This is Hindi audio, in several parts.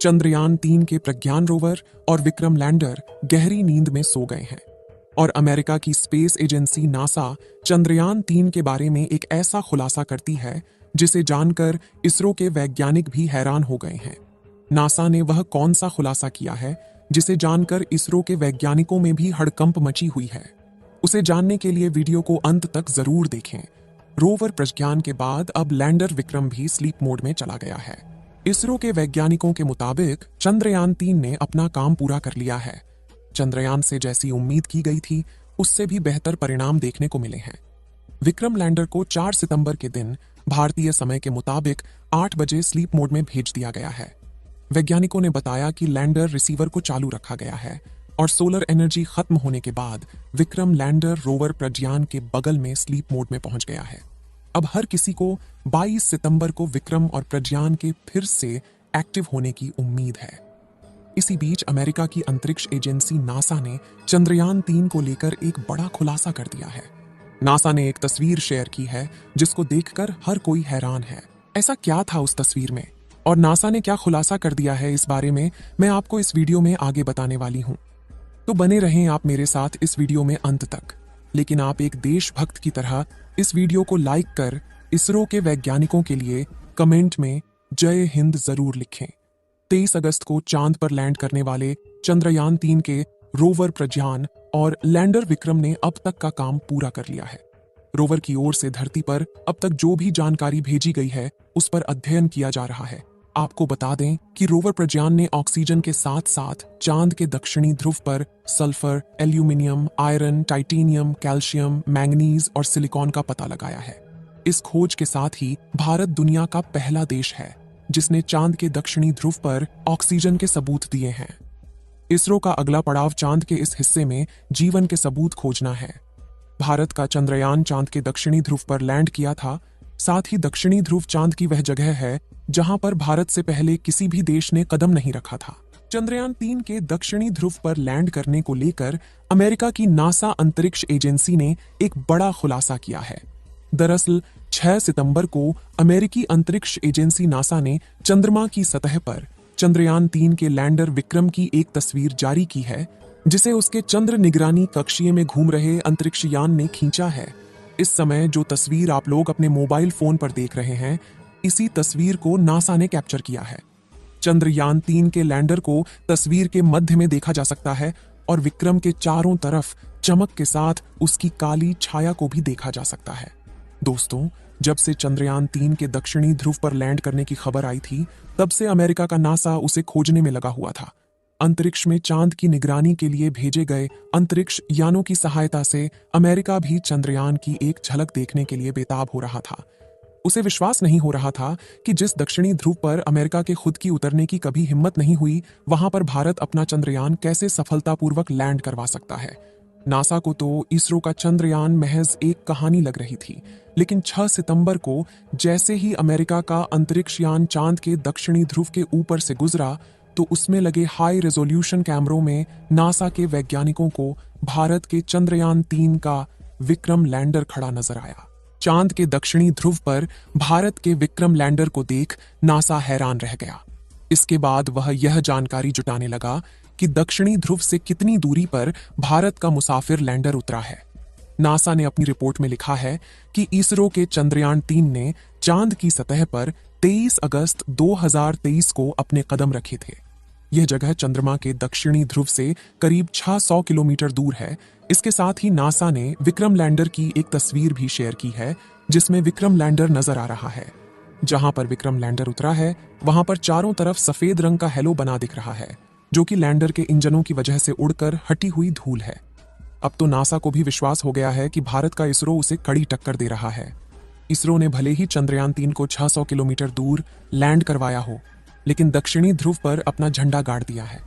चंद्रयान 3 के प्रज्ञान रोवर और विक्रम लैंडर गहरी नींद में सो गए हैं और अमेरिका की स्पेस एजेंसी नासा चंद्रयान 3 के बारे में एक ऐसा खुलासा करती है जिसे जानकर इसरो के वैज्ञानिक भी हैरान हो गए हैं। नासा ने वह कौन सा खुलासा किया है जिसे जानकर इसरो के वैज्ञानिकों में भी हड़कंप मची हुई है? उसे जानने के लिए वीडियो को अंत तक जरूर देखें। रोवर प्रज्ञान के बाद अब लैंडर विक्रम भी स्लीप मोड में चला गया है। इसरो के वैज्ञानिकों के मुताबिक चंद्रयान 3 ने अपना काम पूरा कर लिया है। चंद्रयान से जैसी उम्मीद की गई थी उससे भी बेहतर परिणाम देखने को मिले हैं। विक्रम लैंडर को 4 सितंबर के दिन भारतीय समय के मुताबिक 8 बजे स्लीप मोड में भेज दिया गया है। वैज्ञानिकों ने बताया कि लैंडर रिसीवर को चालू रखा गया है और सोलर एनर्जी खत्म होने के बाद विक्रम लैंडर रोवर प्रज्ञान के बगल में स्लीप मोड में पहुंच गया है। अब हर किसी को 22 सितंबर को विक्रम और प्रज्ञान के फिर से एक्टिव होने की उम्मीद है। इसी बीच अमेरिका की अंतरिक्ष एजेंसी नासा ने चंद्रयान 3 को लेकर एक बड़ा खुलासा कर दिया है। नासा ने एक तस्वीर शेयर की है जिसको देखकर हर कोई हैरान है। ऐसा क्या था उस तस्वीर में और नासा ने क्या खुलासा कर दिया है, इस बारे में मैं आपको इस वीडियो में आगे बताने वाली हूं। तो बने रहें आप मेरे साथ इस वीडियो में अंत तक। लेकिन आप एक देशभक्त की तरह इस वीडियो को लाइक कर इसरो के वैज्ञानिकों के लिए कमेंट में जय हिंद जरूर लिखें। 23 अगस्त को चांद पर लैंड करने वाले चंद्रयान 3 के रोवर प्रज्ञान और लैंडर विक्रम ने अब तक का काम पूरा कर लिया है। रोवर की ओर से धरती पर अब तक जो भी जानकारी भेजी गई है उस पर अध्ययन किया जा रहा है। आपको बता दें कि रोवर प्रज्ञान ने ऑक्सीजन के साथ साथ चांद के दक्षिणी ध्रुव पर sulphur, aluminium, iron, titanium, calcium, manganese और सिलिकॉन का पता लगाया है। इस खोज के साथ ही भारत दुनिया का पहला देश है जिसने चांद के दक्षिणी ध्रुव पर ऑक्सीजन के सबूत दिए हैं। इसरो का अगला पड़ाव चांद के इस हिस्से में जीवन के सबूत खोजना है। भारत का चंद्रयान चांद के दक्षिणी ध्रुव पर लैंड किया था। साथ ही दक्षिणी ध्रुव चांद की वह जगह है जहां पर भारत से पहले किसी भी देश ने कदम नहीं रखा था। चंद्रयान 3 के दक्षिणी ध्रुव पर लैंड करने को लेकर अमेरिका की नासा अंतरिक्ष एजेंसी ने एक बड़ा खुलासा किया है। दरअसल 6 सितंबर को अमेरिकी अंतरिक्ष एजेंसी नासा ने चंद्रमा की सतह पर चंद्रयान 3 के लैंडर विक्रम की एक तस्वीर जारी की है जिसे उसके चंद्र निगरानी कक्षीय में घूम रहे अंतरिक्ष यान ने खींचा है। इस समय जो तस्वीर आप लोग अपने मोबाइल फोन पर देख रहे हैं, इसी तस्वीर को नासा ने कैप्चर किया है। चंद्रयान 3 के लैंडर को तस्वीर के मध्य में देखा जा सकता है और विक्रम के चारों तरफ चमक के साथ उसकी काली छाया को भी देखा जा सकता है। दोस्तों, जब से चंद्रयान 3 के दक्षिणी ध्रुव पर लैंड करने की खबर आई थी, तब से अमेरिका का नासा उसे खोजने में लगा हुआ था। अंतरिक्ष में चांद की निगरानी के लिए भेजे गए अंतरिक्ष यानों की सहायता से अमेरिका भी चंद्रयान की एक झलक देखने के लिए बेताब हो रहा था। उसे विश्वास नहीं हो रहा था कि जिस दक्षिणी ध्रुव पर अमेरिका के खुद की उतरने की कभी हिम्मत नहीं हुई, वहां पर भारत अपना चंद्रयान कैसे सफलतापूर्वक लैंड करवा सकता है। नासा को तो इसरो का चंद्रयान महज एक कहानी लग रही थी, लेकिन 6 सितंबर को जैसे ही अमेरिका का अंतरिक्ष यान चांद के दक्षिणी ध्रुव के ऊपर से गुजरा, तो उसमें लगे हाई रेजोल्यूशन कैमरों में नासा के वैज्ञानिकों को भारत के चंद्रयान 3 का विक्रम लैंडर खड़ा नजर आया। चांद के दक्षिणी ध्रुव पर भारत के विक्रम लैंडर को देख नासा हैरान रह गया। इसके बाद वह यह जानकारी जुटाने लगा कि दक्षिणी ध्रुव से कितनी दूरी पर भारत का मुसाफिर लैंडर उतरा है। नासा ने अपनी रिपोर्ट में लिखा है कि इसरो के चंद्रयान 3 ने चांद की सतह पर 23 अगस्त 2023 को अपने कदम रखे थे। यह जगह चंद्रमा के दक्षिणी ध्रुव से करीब 600 किलोमीटर दूर है। इसके साथ ही नासा ने विक्रम लैंडर की एक तस्वीर भी शेयर की है जिसमें विक्रम लैंडर नजर आ रहा है। जहां पर विक्रम लैंडर उतरा है वहां पर चारों तरफ सफेद रंग का हेलो बना दिख रहा है, जो कि लैंडर के इंजनों की वजह से उड़कर हटी हुई धूल है। अब तो नासा को भी विश्वास हो गया है कि भारत का इसरो उसे कड़ी टक्कर दे रहा है। इसरो ने भले ही चंद्रयान 3 को 600 किलोमीटर दूर लैंड करवाया हो, लेकिन दक्षिणी ध्रुव पर अपना झंडा गाड़ दिया है।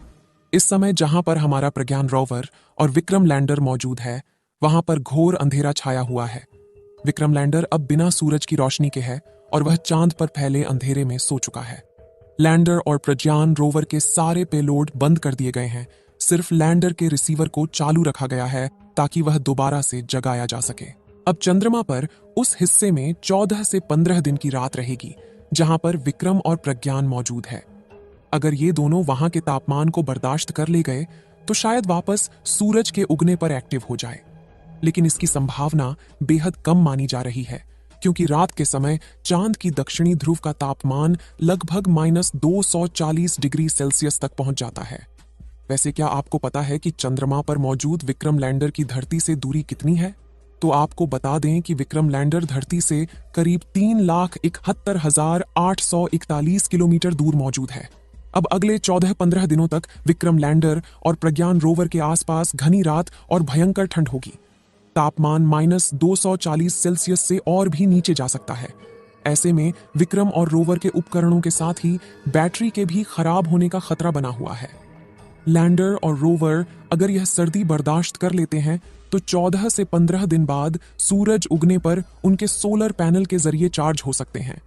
इस समय जहां पर हमारा प्रज्ञान रोवर और विक्रम लैंडर मौजूद है, वहां पर घोर अंधेरा छाया हुआ है। विक्रम लैंडर अब बिना सूरज की रोशनी के है और वह चांद पर फैले अंधेरे में सो चुका है। लैंडर और प्रज्ञान रोवर के सारे पेलोड बंद कर दिए गए हैं। सिर्फ लैंडर के रिसीवर को चालू रखा गया है ताकि वह दोबारा से जगाया जा सके। अब चंद्रमा पर उस हिस्से में 14 से 15 दिन की रात रहेगी जहां पर विक्रम और प्रज्ञान मौजूद है। अगर ये दोनों वहां के तापमान को बर्दाश्त कर ले गए तो शायद वापस सूरज के उगने पर एक्टिव हो जाए। लेकिन इसकी संभावना बेहद कम मानी जा रही है, क्योंकि रात के समय चांद की दक्षिणी ध्रुव का तापमान लगभग -240 डिग्री सेल्सियस तक पहुंच जाता है। वैसे क्या आपको पता है कि चंद्रमा पर मौजूद विक्रम लैंडर की धरती से दूरी कितनी है? तो आपको बता दें कि विक्रम लैंडर धरती से करीब 3,71,841 किलोमीटर दूर मौजूद है। अब अगले 14-15 दिनों तक विक्रम लैंडर और प्रज्ञान रोवर के आसपास घनी रात और भयंकर ठंड होगी। तापमान -240 सेल्सियस से और भी नीचे जा सकता है। ऐसे में विक्रम और रोवर के उपकरणों के साथ ही बैटरी के भी खराब होने का खतरा बना हुआ है। लैंडर और रोवर अगर यह सर्दी बर्दाश्त कर लेते हैं तो 14 से 15 दिन बाद सूरज उगने पर उनके सोलर पैनल के जरिए चार्ज हो सकते हैं।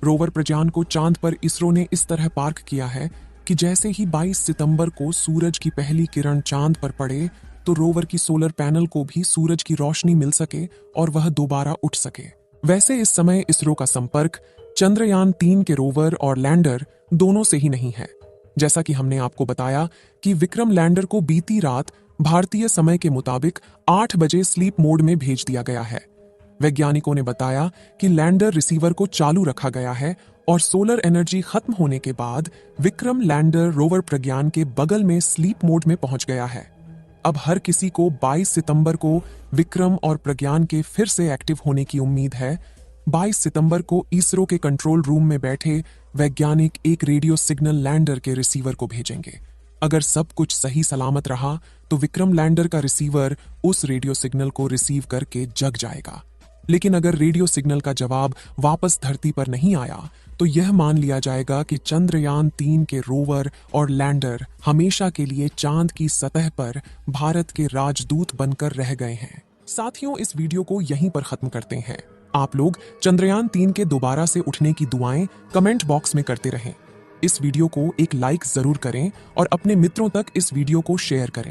रोवर प्रज्ञान को चांद पर इसरो ने इस तरह पार्क किया है कि जैसे ही 22 सितंबर को सूरज की पहली किरण चांद पर पड़े तो रोवर की सोलर पैनल को भी सूरज की रोशनी मिल सके और वह दोबारा उठ सके। वैसे इस समय इसरो का संपर्क चंद्रयान 3 के रोवर और लैंडर दोनों से ही नहीं है। जैसा कि हमने आपको बताया कि विक्रम लैंडर को बीती रात भारतीय समय के मुताबिक 8 बजे स्लीप मोड में भेज दिया गया है। वैज्ञानिकों ने बताया कि लैंडर रिसीवर को चालू रखा गया है और सोलर एनर्जी खत्म होने के बाद विक्रम लैंडर रोवर प्रज्ञान के बगल में स्लीप मोड में पहुंच गया है। अब हर किसी को 22 सितंबर को विक्रम और प्रज्ञान के फिर से एक्टिव होने की उम्मीद है। 22 सितंबर को इसरो के कंट्रोल रूम में बैठे वैज्ञानिक एक रेडियो सिग्नल लैंडर के रिसीवर को भेजेंगे। अगर सब कुछ सही सलामत रहा तो विक्रम लैंडर का रिसीवर उस रेडियो सिग्नल को रिसीव करके जग जाएगा। लेकिन अगर रेडियो सिग्नल का जवाब वापस धरती पर नहीं आया तो यह मान लिया जाएगा कि चंद्रयान 3 के रोवर और लैंडर हमेशा के लिए चांद की सतह पर भारत के राजदूत बनकर रह गए हैं। साथियों, इस वीडियो को यहीं पर खत्म करते हैं। आप लोग चंद्रयान 3 के दोबारा से उठने की दुआएं कमेंट बॉक्स में करते रहें। इस वीडियो को एक लाइक जरूर करें और अपने मित्रों तक इस वीडियो को शेयर करें।